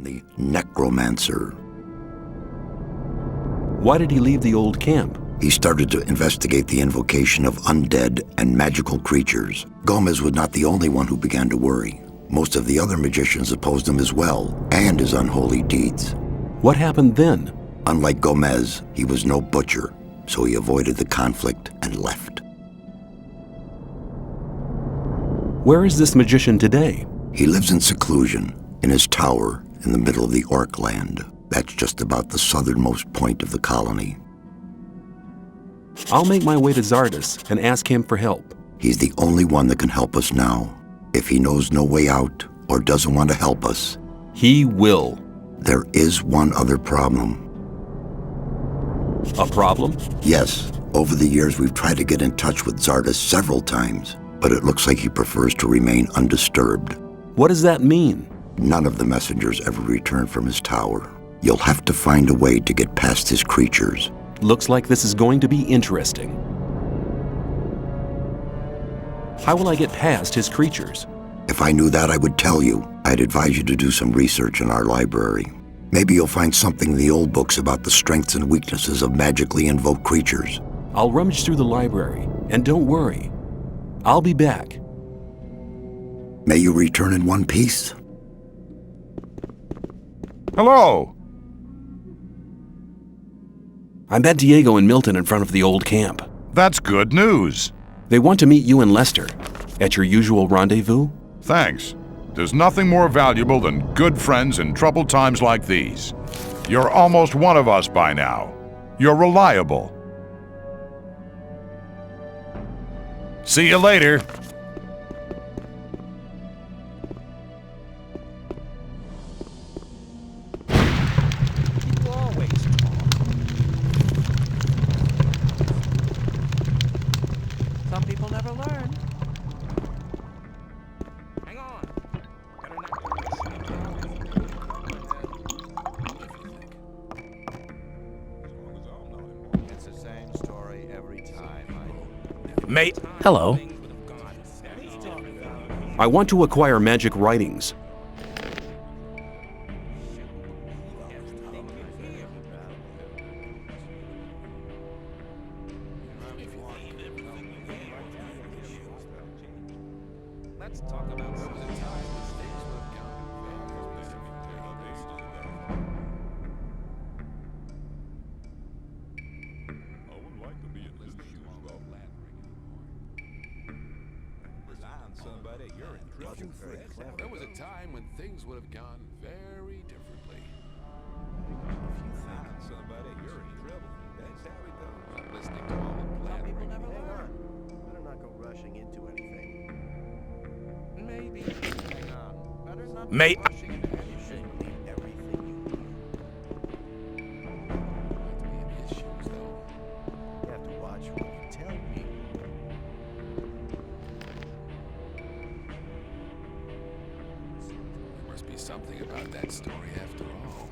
the necromancer. Why did he leave the old camp? He started to investigate the invocation of undead and magical creatures. Gomez was not the only one who began to worry. Most of the other magicians opposed him as well, and his unholy deeds. What happened then? Unlike Gomez, he was no butcher, so he avoided the conflict and left. Where is this magician today? He lives in seclusion, in his tower in the middle of the Orc land. That's just about the southernmost point of the colony. I'll make my way to Zardes and ask him for help. He's the only one that can help us now. If he knows no way out or doesn't want to help us, he will. There is one other problem. A problem? Yes. Over the years, we've tried to get in touch with Zardes several times, but it looks like he prefers to remain undisturbed. What does that mean? None of the messengers ever returned from his tower. You'll have to find a way to get past his creatures. Looks like this is going to be interesting. How will I get past his creatures? If I knew that, I would tell you. I'd advise you to do some research in our library. Maybe you'll find something in the old books about the strengths and weaknesses of magically invoked creatures. I'll rummage through the library, and don't worry. I'll be back. May you return in one piece. Hello! I met Diego and Milton in front of the old camp. That's good news. They want to meet you and Lester at your usual rendezvous. Thanks. There's nothing more valuable than good friends in troubled times like these. You're almost one of us by now. You're reliable. See you later. Some people never learn. Hang on. Better not go It's the same story every time. Mate. Hello. I want to acquire magic writings. Let's talk about some of the time mistakes would have gone. I wouldn't like to be in his shoes about Landry Resign somebody, you're in trouble. There was a time when things would have gone very differently. If you find somebody, you're in trouble. That's how it goes. I'm listening to all the Some people blabbering. never learn. Better not go rushing into anything. Maybe. Hang on. Better not go Mate. rushing into anything. Believe everything you hear. I'd be in his shoes, though. You have to watch what you tell people. There must be something about that story after all.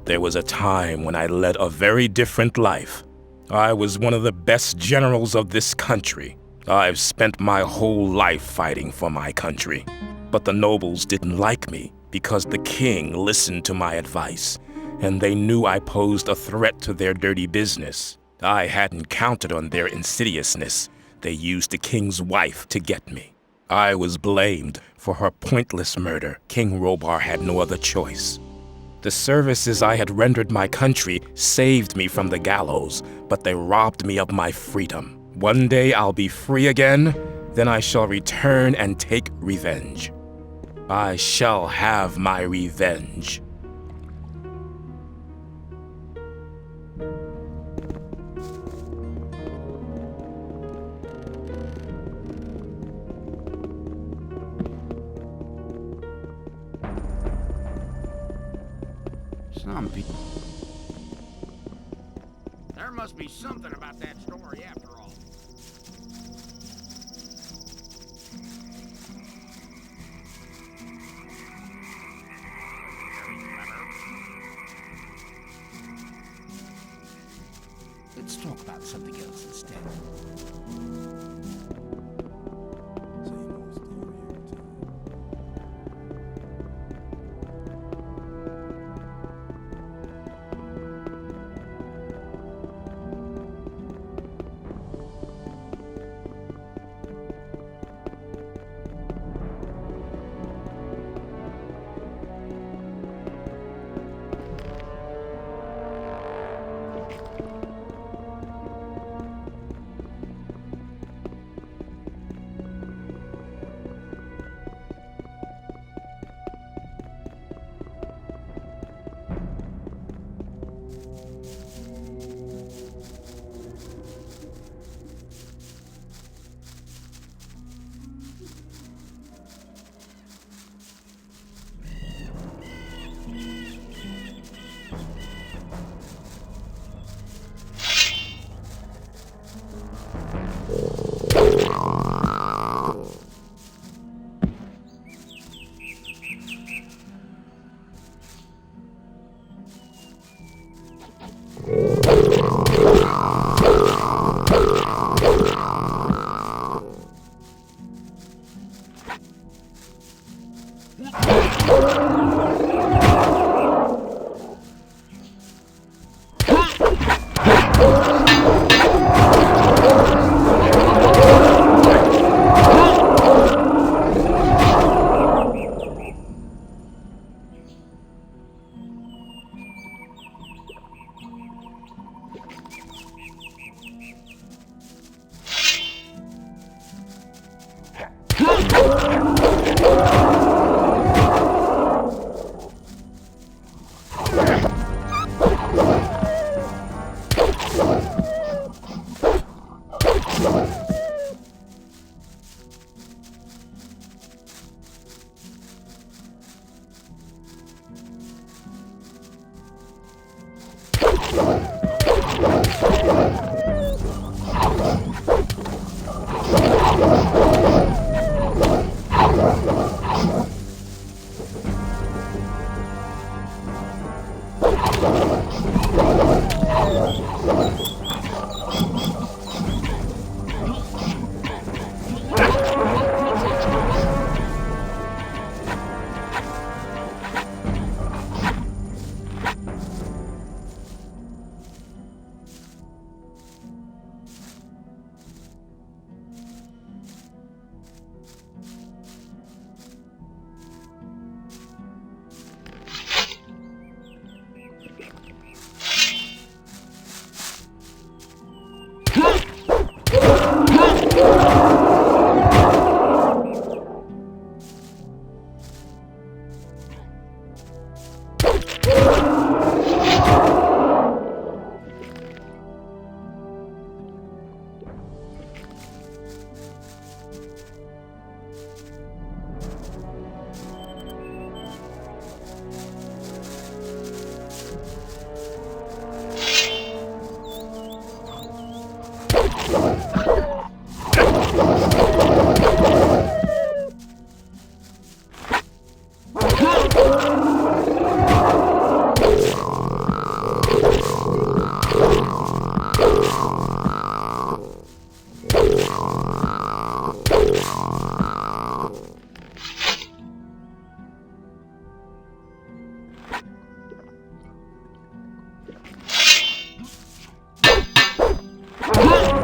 There was a time when I led a very different life. I was one of the best generals of this country. I've spent my whole life fighting for my country. But the nobles didn't like me because the king listened to my advice, and they knew I posed a threat to their dirty business. I hadn't counted on their insidiousness. They used the king's wife to get me. I was blamed for her pointless murder. King Robar had no other choice. The services I had rendered my country saved me from the gallows, but they robbed me of my freedom. One day I'll be free again, then I shall return and take revenge. I shall have my revenge. Some people. There must be something about that story after all. Very clever. Let's talk about something else instead.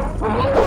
So you know a story or two.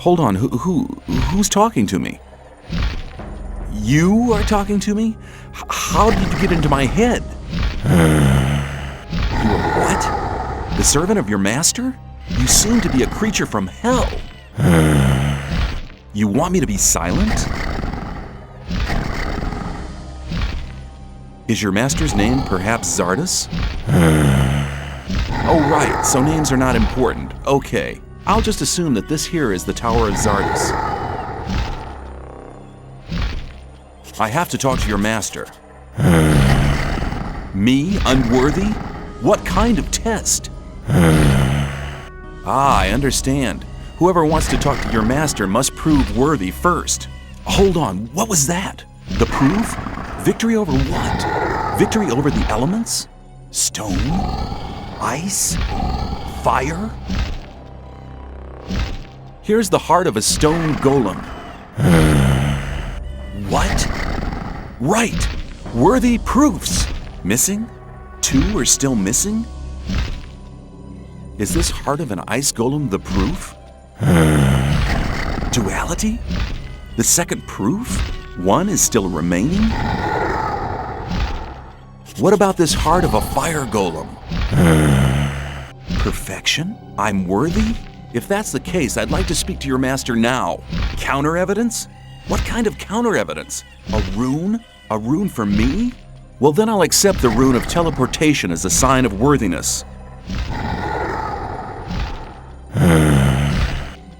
Hold on, who's talking to me? You are talking to me? How did you get into my head? You are what? The servant of your master? You seem to be a creature from hell. You want me to be silent? Is your master's name perhaps Zardas? Oh, right, so names are not important. Okay, I'll just assume that this here is the Tower of Zardas. I have to talk to your master. Me, unworthy? What kind of test? I understand. Whoever wants to talk to your master must prove worthy first. Hold on, what was that? The proof? Victory over what? Victory over the elements? Stone? Ice? Fire? Here's the heart of a stone golem. What? Right! Worthy proofs! Missing? 2 are still missing? Is this heart of an ice golem the proof? Duality? The second proof? 1 is still remaining? What about this heart of a fire golem? Perfection? I'm worthy? If that's the case, I'd like to speak to your master now. Counter evidence? What kind of counter evidence? A rune? A rune for me? Well, then I'll accept the rune of teleportation as a sign of worthiness.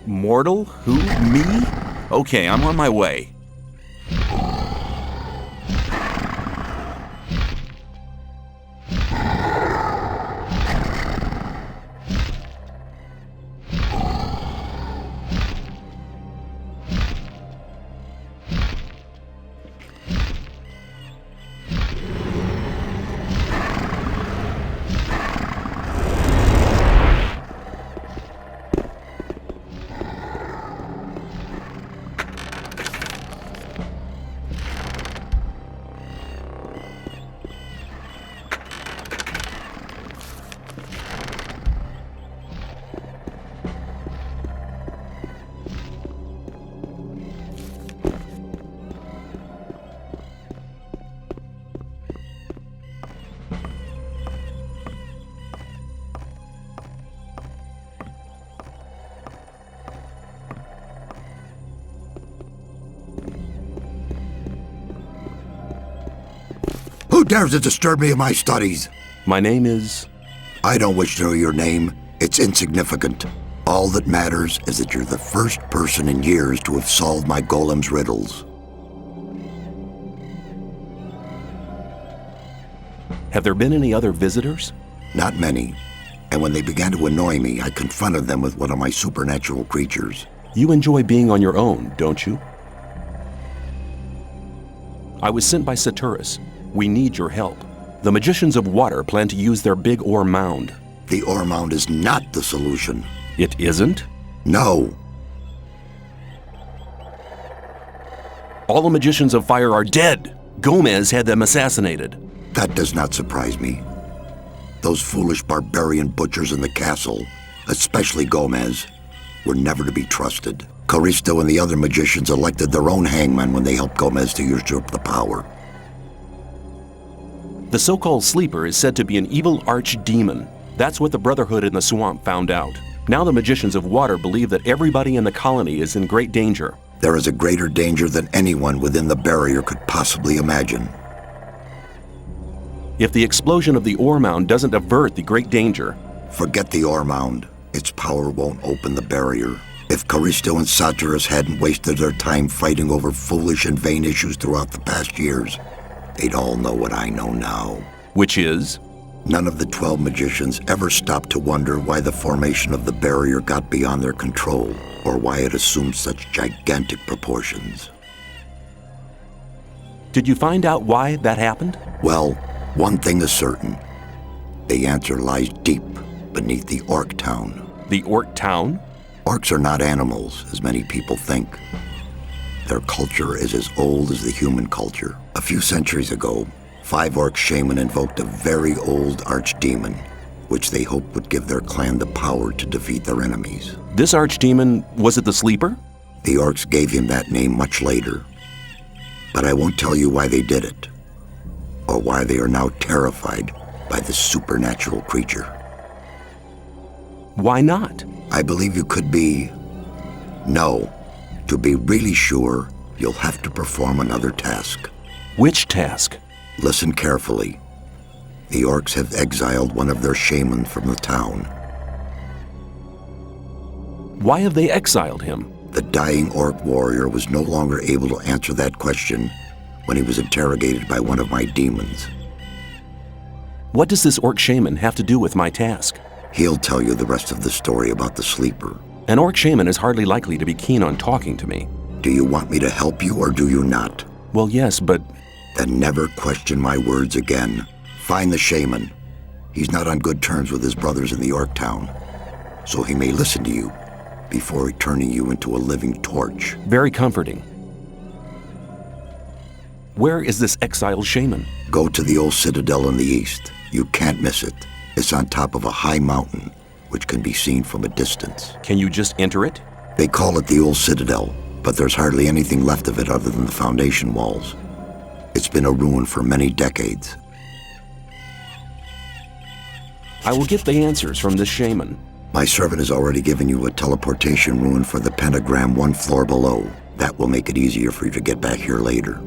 Mortal? Who? Me? Okay, I'm on my way. Who dares to disturb me in my studies? My name is... I don't wish to know your name. It's insignificant. All that matters is that you're the first person in years to have solved my golem's riddles. Have there been any other visitors? Not many. And when they began to annoy me, I confronted them with one of my supernatural creatures. You enjoy being on your own, don't you? I was sent by Saturus. We need your help. The magicians of water plan to use their big ore mound. The ore mound is not the solution. It isn't? No. All the magicians of fire are dead. Gomez had them assassinated. That does not surprise me. Those foolish barbarian butchers in the castle, especially Gomez, were never to be trusted. Caristo and the other magicians elected their own hangman when they helped Gomez to usurp the power. The so-called sleeper is said to be an evil archdemon. That's what the Brotherhood in the swamp found out. Now the magicians of water believe that everybody in the colony is in great danger. There is a greater danger than anyone within the barrier could possibly imagine. If the explosion of the ore mound doesn't avert the great danger, Forget the ore mound. Its power won't open the barrier. If Caristo and Saturus hadn't wasted their time fighting over foolish and vain issues throughout the past years, they'd all know what I know now. which is, None of the 12 magicians ever stopped to wonder why the formation of the barrier got beyond their control, or why it assumed such gigantic proportions. did you find out why that happened? Well, one thing is certain. The answer lies deep beneath the Orc town. The Orc town? Orcs are not animals, as many people think. Their culture is as old as the human culture. A few centuries ago, 5 Orc shaman invoked a very old archdemon, which they hoped would give their clan the power to defeat their enemies. This archdemon, was it the sleeper? The Orcs gave him that name much later. But I won't tell you why they did it, or why they are now terrified by this supernatural creature. Why not? I believe you could be... No. To be really sure, you'll have to perform another task. Which task? Listen carefully. The Orcs have exiled one of their shamans from the town. Why have they exiled him? The dying Orc warrior was no longer able to answer that question when he was interrogated by one of my demons. What does this Orc shaman have to do with my task? He'll tell you the rest of the story about the sleeper. An Orc shaman is hardly likely to be keen on talking to me. Do you want me to help you or do you not? Well, yes, but Then never question my words again. Find the shaman. He's not on good terms with his brothers in the Orc town, so he may listen to you before turning you into a living torch. very comforting. Where is this exiled shaman? Go to the old citadel in the east. You can't miss it. It's on top of a high mountain, which can be seen from a distance. Can you just enter it? They call it the old citadel, but there's hardly anything left of it other than the foundation walls. It's been a ruin for many decades. I will get the answers from this shaman. My servant has already given you a teleportation rune for the pentagram 1 floor below. That will make it easier for you to get back here later.